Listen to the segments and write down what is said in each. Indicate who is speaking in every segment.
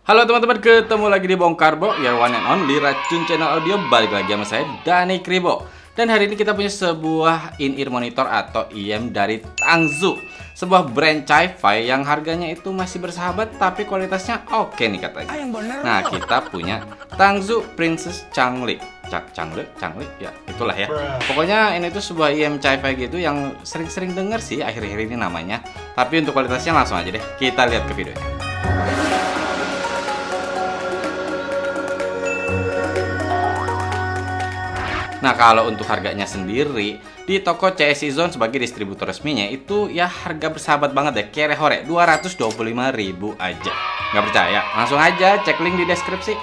Speaker 1: Halo teman-teman, ketemu lagi di Bongkar Bo, your one and only racun channel audio. Balik lagi sama saya, Dani Kribo. Dan hari ini kita punya sebuah in-ear monitor atau IM dari Tangzu, sebuah brand Chi-Fi yang harganya itu masih bersahabat tapi kualitasnya oke nih katanya. Nah, kita punya Tangzu Princess Changli. Changli ya, itulah ya. Pokoknya ini tuh sebuah IM Chi-Fi gitu yang sering-sering denger sih akhir-akhir ini namanya. Tapi untuk kualitasnya langsung aja deh, kita lihat ke videonya. Nah, kalau untuk harganya sendiri, di toko CSI Zone sebagai distributor resminya itu ya harga bersahabat banget deh, kere-hore, 225.000 aja. Nggak percaya? Langsung aja cek link di deskripsi.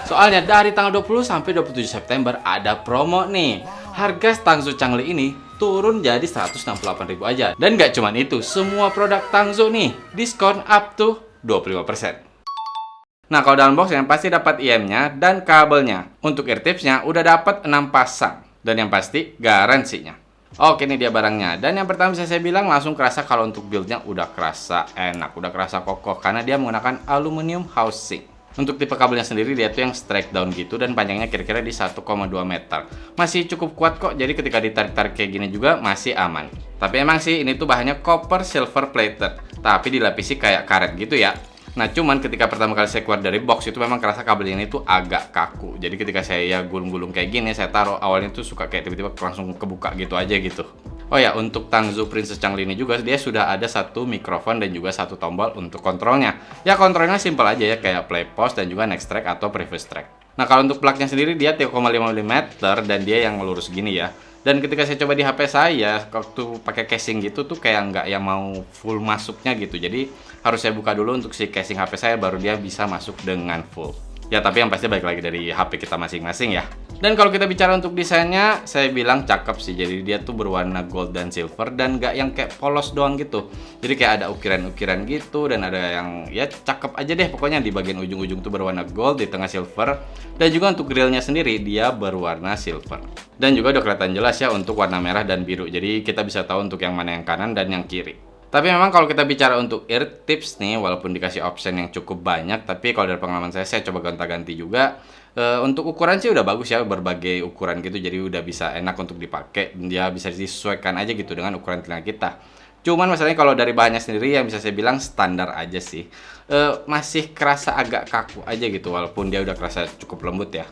Speaker 1: Soalnya dari tanggal 20 sampai 27 September ada promo nih. Harga Tangzu Changli ini turun jadi 168.000 aja. Dan nggak cuman itu, semua produk Tangzu nih diskon up to 25%. Nah, kalau dalam box yang pasti dapat IM-nya dan kabelnya. Untuk ear tips-nya udah dapat 6 pasang. Dan yang pasti garansinya. Oke, ini dia barangnya. Dan yang pertama bisa saya bilang langsung kerasa kalau untuk build-nya udah kerasa enak, udah kerasa kokoh karena dia menggunakan aluminium housing. Untuk tipe kabelnya sendiri dia tuh yang straight down gitu dan panjangnya kira-kira di 1,2 meter. Masih cukup kuat kok, jadi ketika ditarik-tarik kayak gini juga masih aman. Tapi emang sih ini tuh bahannya copper silver plated, tapi dilapisi kayak karet gitu ya. Nah, cuman ketika pertama kali saya keluar dari box itu memang kerasa kabelnya ini tuh agak kaku. Jadi ketika saya gulung-gulung kayak gini, saya taruh awalnya tuh suka kayak tiba-tiba langsung kebuka gitu aja gitu. Oh ya, untuk Tangzu Princess Changli ini juga dia sudah ada satu mikrofon dan juga satu tombol untuk kontrolnya. Ya, kontrolnya simpel aja ya, kayak play pause dan juga next track atau previous track. Nah, kalau untuk plugnya sendiri dia 3,5 mm dan dia yang lurus gini ya. Dan ketika saya coba di HP saya, waktu pakai casing gitu tuh kayak nggak yang mau full masuknya gitu. Jadi harus saya buka dulu untuk si casing HP saya baru dia bisa masuk dengan full. Ya, tapi yang pasti balik lagi dari HP kita masing-masing ya. Dan kalau kita bicara untuk desainnya, saya bilang cakep sih. Jadi dia tuh berwarna gold dan silver dan nggak yang kayak polos doang gitu. Jadi kayak ada ukiran-ukiran gitu dan ada yang ya cakep aja deh. Pokoknya di bagian ujung-ujung tuh berwarna gold, di tengah silver. Dan juga untuk grillnya sendiri dia berwarna silver. Dan juga udah kelihatan jelas ya untuk warna merah dan biru. Jadi kita bisa tahu untuk yang mana yang kanan dan yang kiri. Tapi memang kalau kita bicara untuk ear tips nih, walaupun dikasih option yang cukup banyak, tapi kalau dari pengalaman saya coba gonta-ganti juga. Untuk ukuran sih udah bagus ya, berbagai ukuran gitu, jadi udah bisa enak untuk dipakai. Dia bisa disesuaikan aja gitu dengan ukuran telinga kita. Cuman masalahnya kalau dari bahannya sendiri yang bisa saya bilang standar aja sih. Masih kerasa agak kaku aja gitu, walaupun dia udah kerasa cukup lembut ya.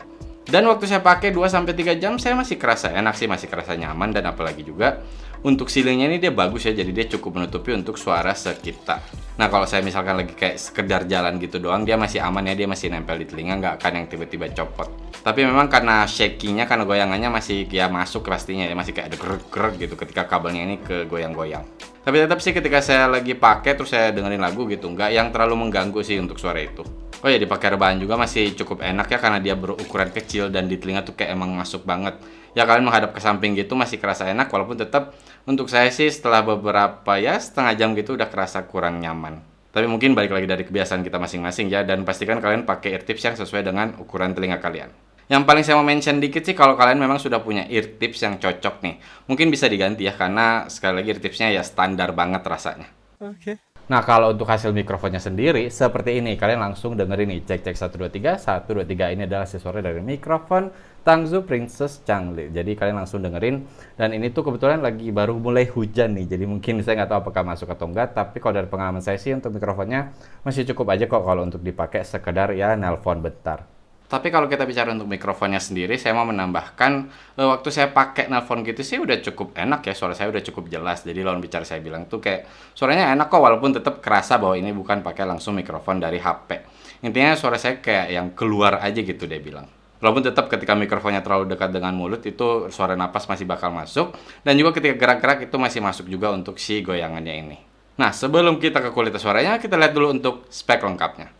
Speaker 1: Dan waktu saya pakai 2-3 jam saya masih kerasa enak sih, masih kerasa nyaman. Dan apalagi juga untuk ceilingnya ini dia bagus ya, jadi dia cukup menutupi untuk suara sekitar. Nah, kalau saya misalkan lagi kayak sekedar jalan gitu doang, dia masih aman ya, dia masih nempel di telinga, nggak akan yang tiba-tiba copot. Tapi memang karena shakingnya, karena goyangannya masih ya masuk pastinya ya, masih kayak ada gerak-gerak gitu ketika kabelnya ini ke goyang-goyang. Tapi tetap sih ketika saya lagi pakai terus saya dengerin lagu gitu, nggak yang terlalu mengganggu sih untuk suara itu. Oh ya, dipakai rebahan juga masih cukup enak ya karena dia berukuran kecil dan di telinga tuh kayak emang masuk banget. Ya kalian menghadap ke samping gitu masih kerasa enak, walaupun tetap untuk saya sih setelah beberapa ya setengah jam gitu udah kerasa kurang nyaman. Tapi mungkin balik lagi dari kebiasaan kita masing-masing ya, dan pastikan kalian pakai ear tips yang sesuai dengan ukuran telinga kalian. Yang paling saya mau mention dikit sih kalau kalian memang sudah punya ear tips yang cocok nih, mungkin bisa diganti ya karena sekali lagi ear tipsnya ya standar banget rasanya. Oke. Nah, kalau untuk hasil mikrofonnya sendiri seperti ini, kalian langsung dengerin nih, cek 123 123 ini adalah suara dari mikrofon Tangzu Princess Changli. Jadi kalian langsung dengerin, dan ini tuh kebetulan lagi baru mulai hujan nih, jadi mungkin saya nggak tahu apakah masuk atau enggak, tapi kalau dari pengalaman saya sih untuk mikrofonnya masih cukup aja kok kalau untuk dipakai sekedar ya nelpon bentar. Tapi kalau kita bicara untuk mikrofonnya sendiri, saya mau menambahkan waktu saya pakai nelpon gitu sih udah cukup enak ya, suara saya udah cukup jelas. Jadi lawan bicara saya bilang tuh kayak suaranya enak kok, walaupun tetap kerasa bahwa ini bukan pakai langsung mikrofon dari HP. Intinya suara saya kayak yang keluar aja gitu dia bilang. Walaupun tetap ketika mikrofonnya terlalu dekat dengan mulut itu suara napas masih bakal masuk, dan juga ketika gerak-gerak itu masih masuk juga untuk si goyangannya ini. Nah, sebelum kita ke kualitas suaranya, kita lihat dulu untuk spek lengkapnya.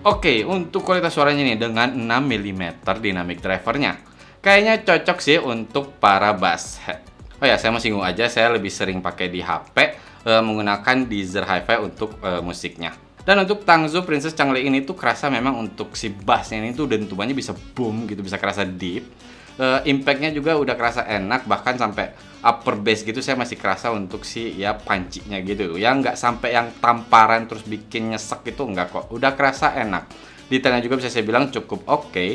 Speaker 1: Oke, untuk kualitas suaranya nih dengan 6 mm dynamic drivernya. Kayaknya cocok sih untuk para bass head. Oh ya, saya mau singgung aja, saya lebih sering pakai di HP menggunakan Deezer Hi-Fi untuk musiknya. Dan untuk Tangzu Princess Changli ini tuh kerasa memang untuk si bassnya ini tuh dentumannya bisa boom gitu, bisa kerasa deep. Impact-nya juga udah kerasa enak, bahkan sampai upper bass gitu saya masih kerasa untuk si ya pancinya gitu. Ya nggak sampai yang tamparan terus bikin nyesek gitu, nggak kok. Udah kerasa enak. Detailnya juga bisa saya bilang cukup oke.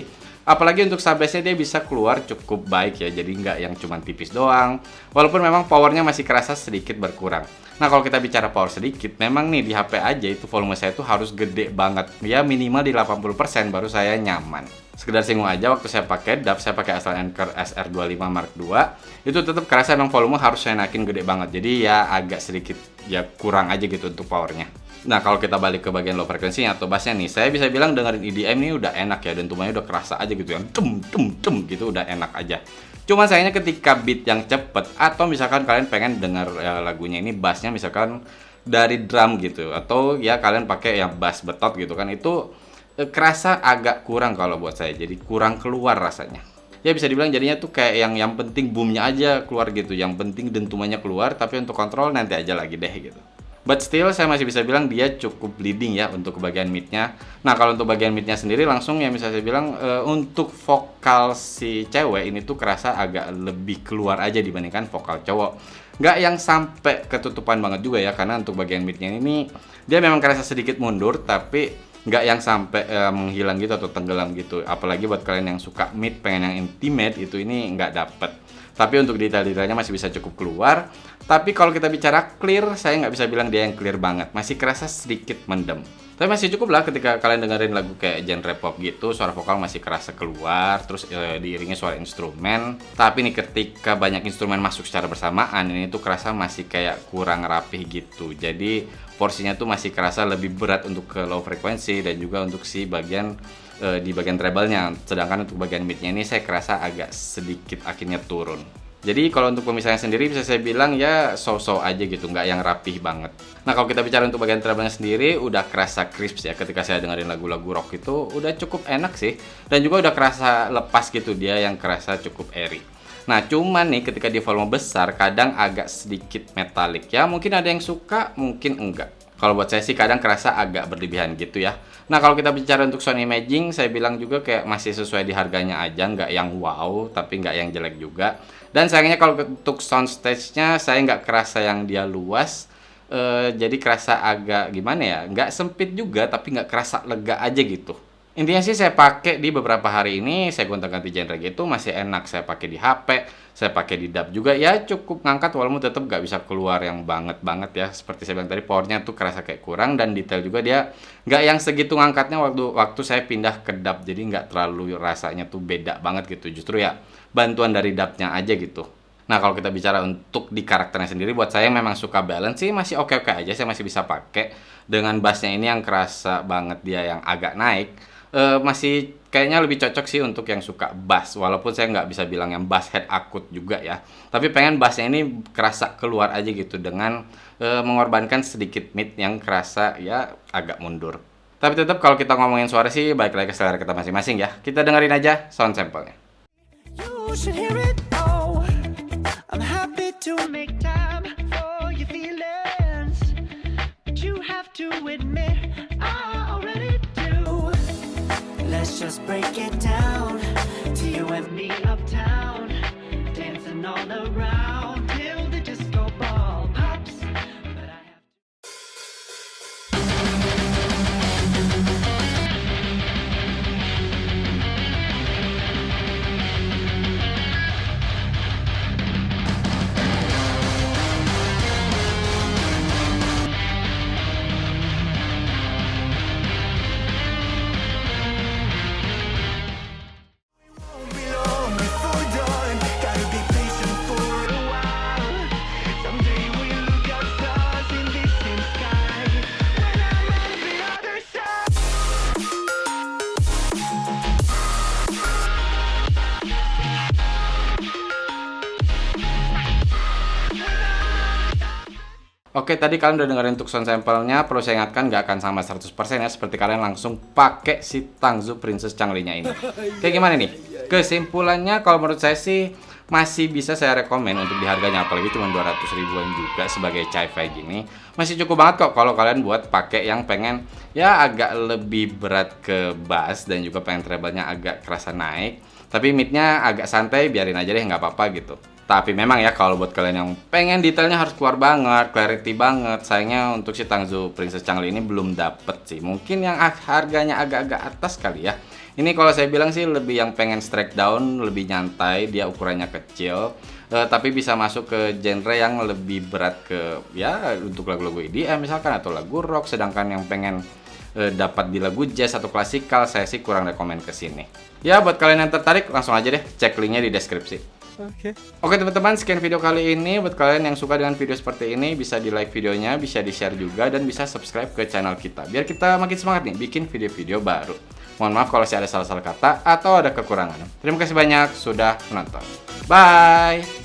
Speaker 1: Apalagi untuk subbassnya dia bisa keluar cukup baik ya, jadi nggak yang cuman tipis doang. Walaupun memang powernya masih kerasa sedikit berkurang. Nah kalau kita bicara power sedikit, memang nih di HP aja itu volume saya tuh harus gede banget. Ya minimal di 80% baru saya nyaman. Sekedar singgung aja, waktu saya pakai DAF, saya pakai asal Anker SR25 Mark II, itu tetap kerasa emang volume harus saya naikin gede banget. Jadi ya agak sedikit ya kurang aja gitu untuk powernya. Nah kalau kita balik ke bagian low frekuensinya atau bassnya nih, saya bisa bilang dengerin EDM ini udah enak ya, dan tumanya udah kerasa aja gitu, yang tem gitu udah enak aja. Cuma sayangnya ketika beat yang cepet, atau misalkan kalian pengen denger ya, lagunya ini bassnya misalkan dari drum gitu, atau ya kalian pakai yang bass betot gitu kan, itu kerasa agak kurang kalau buat saya, jadi kurang keluar rasanya. Ya bisa dibilang jadinya tuh kayak yang penting boomnya aja keluar gitu, yang penting dentumannya keluar, tapi untuk kontrol nanti aja lagi deh gitu. But still saya masih bisa bilang dia cukup leading ya untuk bagian midnya. Nah kalau untuk bagian midnya sendiri langsung ya bisa saya bilang untuk vokal si cewek ini tuh kerasa agak lebih keluar aja dibandingkan vokal cowok. Nggak yang sampai ketutupan banget juga ya, karena untuk bagian midnya ini dia memang kerasa sedikit mundur, tapi nggak yang sampai menghilang gitu atau tenggelam gitu. Apalagi buat kalian yang suka mid, pengen yang intimate, itu ini nggak dapet. Tapi untuk detail-detailnya masih bisa cukup keluar. Tapi kalau kita bicara clear, saya nggak bisa bilang dia yang clear banget. Masih kerasa sedikit mendem. Tapi masih cukup lah ketika kalian dengerin lagu kayak genre pop gitu, suara vokal masih kerasa keluar, terus diiringi suara instrumen. Tapi nih ketika banyak instrumen masuk secara bersamaan, ini tuh kerasa masih kayak kurang rapih gitu. Jadi porsinya tuh masih kerasa lebih berat untuk ke low frekuensi dan juga untuk si bagian di bagian treble-nya. Sedangkan untuk bagian mid-nya ini saya kerasa agak sedikit akhirnya turun. Jadi kalau untuk pemisahannya sendiri bisa saya bilang ya so-so aja gitu, nggak yang rapih banget. Nah kalau kita bicara untuk bagian treble-nya sendiri udah kerasa crisp ya, ketika saya dengerin lagu-lagu rock itu udah cukup enak sih. Dan juga udah kerasa lepas gitu, dia yang kerasa cukup airy. Nah cuman nih ketika di volume besar kadang agak sedikit metalik ya, mungkin ada yang suka mungkin enggak. Kalau buat saya sih kadang kerasa agak berlebihan gitu ya. Nah kalau kita bicara untuk sound imaging, saya bilang juga kayak masih sesuai di harganya aja, nggak yang wow tapi nggak yang jelek juga. Dan sayangnya kalau untuk sound stage-nya saya nggak kerasa yang dia luas, jadi kerasa agak gimana ya, nggak sempit juga tapi nggak kerasa lega aja gitu. Intinya sih saya pakai di beberapa hari ini, saya gonta-ganti genre gitu masih enak. Saya pakai di HP, saya pakai di DAB juga, ya cukup ngangkat walaupun tetap nggak bisa keluar yang banget ya. Seperti saya bilang tadi, powernya tuh kerasa kayak kurang, dan detail juga dia nggak yang segitu ngangkatnya waktu saya pindah ke DAB, jadi nggak terlalu rasanya tuh beda banget gitu. Justru ya bantuan dari DAB-nya aja gitu. Nah kalau kita bicara untuk di karakternya sendiri, buat saya yang memang suka balance sih masih oke-oke aja, saya masih bisa pakai. Dengan bassnya ini yang kerasa banget dia yang agak naik, masih kayaknya lebih cocok sih untuk yang suka bass, walaupun saya nggak bisa bilang yang bass head akut juga ya, tapi pengen bassnya ini kerasa keluar aja gitu dengan mengorbankan sedikit mid yang kerasa ya agak mundur. Tapi tetap kalau kita ngomongin suara sih balik lagi ke selera kita masing-masing ya. Kita dengerin aja sound sample-nya.
Speaker 2: You should hear it all. I'm happy to make time for your feelings, but you have to admit I already do. Let's just break it down to you and me uptown, dancing all around till the disco ball pops. But I have won't be long before we're done. Gotta be patient for a while. Someday we'll look at stars in this same sky. When I'm on the other side.
Speaker 1: Oke, tadi kalian udah dengerin untuk sound sample-nya. Perlu saya ingatkan nggak akan sama 100% ya, seperti kalian langsung pakai si Tangzu Princess Changlinya ini. Kayak gimana nih? Kesimpulannya kalau menurut saya sih masih bisa saya rekomen untuk di harganya, apalagi cuma 200 ribuan juga sebagai Chi-Fi gini. Masih cukup banget kok kalau kalian buat pakai yang pengen ya agak lebih berat ke bass dan juga pengen treble-nya agak kerasa naik. Tapi midnya agak santai, biarin aja deh, nggak apa-apa gitu. Tapi memang ya kalau buat kalian yang pengen detailnya harus keluar banget, clarity banget, sayangnya untuk si Tangzu Princess Chang'e ini belum dapet sih. Mungkin yang harganya agak-agak atas kali ya. Ini kalau saya bilang sih lebih yang pengen strike down, lebih nyantai, dia ukurannya kecil. Tapi bisa masuk ke genre yang lebih berat ke ya untuk lagu-lagu EDM misalkan atau lagu rock, sedangkan yang pengen dapat di lagu jazz atau klasikal saya sih kurang rekomen ke sini. Ya buat kalian yang tertarik langsung aja deh cek linknya di deskripsi. Oke teman-teman, sekian video kali ini. Buat kalian yang suka dengan video seperti ini bisa di like videonya, bisa di share juga, dan bisa subscribe ke channel kita biar kita makin semangat nih bikin video-video baru. Mohon maaf kalau saya ada salah-salah kata atau ada kekurangan. Terima kasih banyak sudah menonton. Bye.